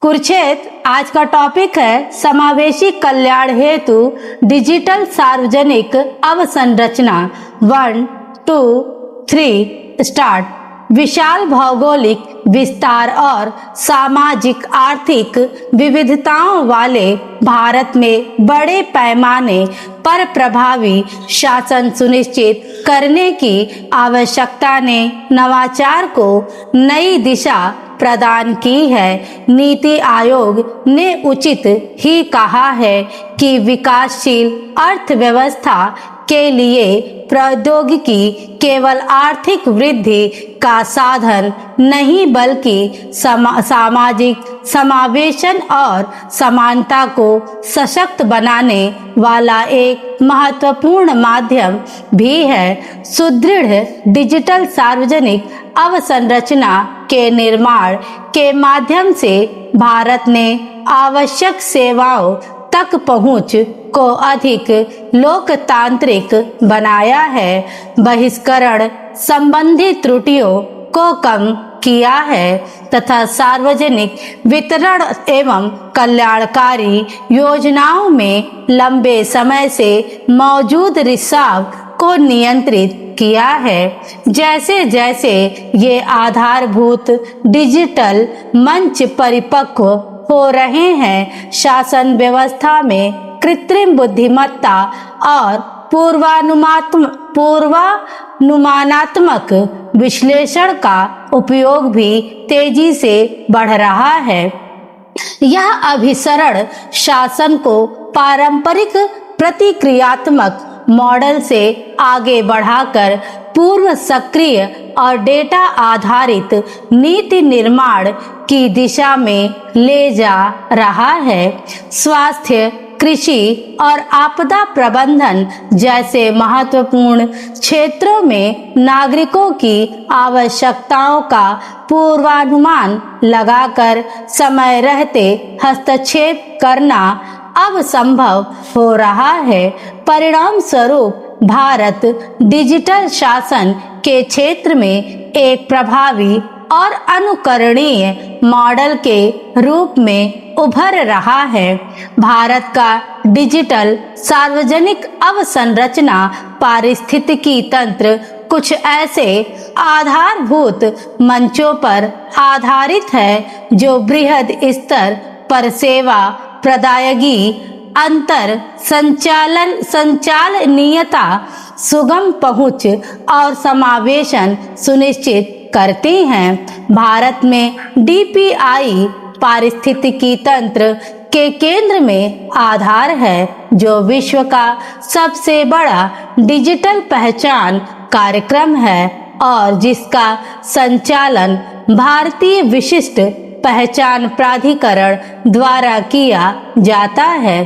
कुरुक्षेत्र आज का टॉपिक है समावेशी कल्याण हेतु डिजिटल सार्वजनिक अवसंरचना। 1, 2, 3 स्टार्ट। विशाल भौगोलिक विस्तार और सामाजिक आर्थिक विविधताओं वाले भारत में बड़े पैमाने पर प्रभावी शासन सुनिश्चित करने की आवश्यकता ने नवाचार को नई दिशा प्रदान की है। नीति आयोग ने उचित ही कहा है कि विकासशील अर्थव्यवस्था के लिए प्रौद्योगिकी केवल आर्थिक वृद्धि का साधन नहीं बल्कि सामाजिक समावेशन और समानता को सशक्त बनाने वाला एक महत्वपूर्ण माध्यम भी है। सुदृढ़ डिजिटल सार्वजनिक अवसंरचना के निर्माण के माध्यम से भारत ने आवश्यक सेवाओं तक पहुंच को अधिक लोकतांत्रिक बनाया है, बहिष्करण संबंधी त्रुटियों को कम किया है तथा सार्वजनिक वितरण एवं कल्याणकारी योजनाओं में लंबे समय से मौजूद रिसाव को नियंत्रित किया है। जैसे जैसे ये आधारभूत डिजिटल मंच परिपक्व हो रहे हैं, शासन व्यवस्था में कृत्रिम बुद्धिमत्ता और पूर्वानुमानात्मक विश्लेषण का उपयोग भी तेजी से बढ़ रहा है। यह अभिसरण शासन को पारंपरिक प्रतिक्रियात्मक मॉडल से आगे बढ़ाकर पूर्व सक्रिय और डेटा आधारित नीति निर्माण की दिशा में ले जा रहा है। स्वास्थ्य, कृषि और आपदा प्रबंधन जैसे महत्वपूर्ण क्षेत्रों में नागरिकों की आवश्यकताओं का पूर्वानुमान लगाकर समय रहते हस्तक्षेप करना अब संभव हो रहा है। परिणाम स्वरूप भारत डिजिटल शासन के क्षेत्र में एक प्रभावी और अनुकरणीय मॉडल के रूप में उभर रहा है। भारत का डिजिटल सार्वजनिक अवसंरचना पारिस्थितिकी तंत्र कुछ ऐसे आधारभूत मंचों पर आधारित है जो बृहद स्तर पर सेवा प्रदायगी, अंतर संचालनीयता, सुगम पहुंच और समावेशन सुनिश्चित करती हैं। भारत में डीपीआई पारिस्थितिकी तंत्र के केंद्र में आधार है, जो विश्व का सबसे बड़ा डिजिटल पहचान कार्यक्रम है और जिसका संचालन भारतीय विशिष्ट पहचान प्राधिकरण द्वारा किया जाता है।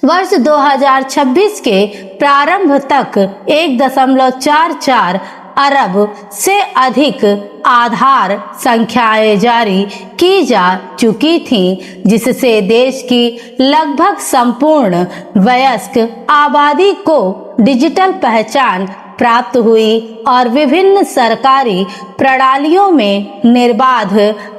वर्ष 2026 के प्रारंभ तक 1.44 अरब से अधिक आधार संख्याएं जारी की जा चुकी थीं, जिससे देश की लगभग संपूर्ण वयस्क आबादी को डिजिटल पहचान प्राप्त हुई और विभिन्न सरकारी प्रणालियों में निर्बाध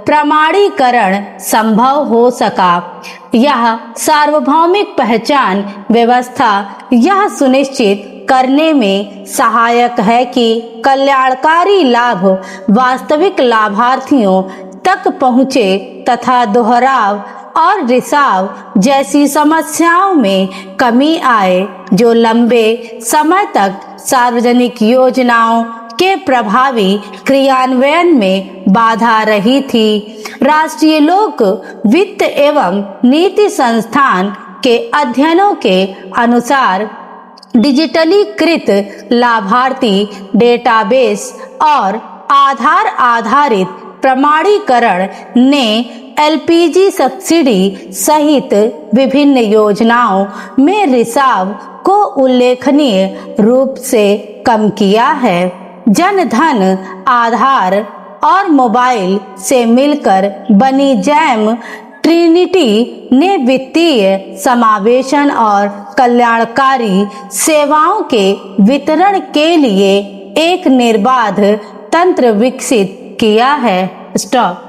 प्रमाणीकरण संभव हो सका। यह सार्वभौमिक पहचान व्यवस्था यह सुनिश्चित करने में सहायक है कि कल्याणकारी लाभ वास्तविक लाभार्थियों तक पहुँचे तथा दोहराव और रिसाव जैसी समस्याओं में कमी आए, जो लंबे समय तक सार्वजनिक योजनाओं के प्रभावी क्रियान्वयन में बाधा रही थी। राष्ट्रीय लोक वित्त एवं नीति संस्थान के अध्ययनों के अनुसार डिजिटलीकृत लाभार्थी डेटाबेस और आधार आधारित प्रमाणीकरण ने एलपीजी सब्सिडी सहित विभिन्न योजनाओं में रिसाव को उल्लेखनीय रूप से कम किया है। जन धन, आधार और मोबाइल से मिलकर बनी जैम ट्रिनिटी ने वित्तीय समावेशन और कल्याणकारी सेवाओं के वितरण के लिए एक निर्बाध तंत्र विकसित किया है। स्टॉप।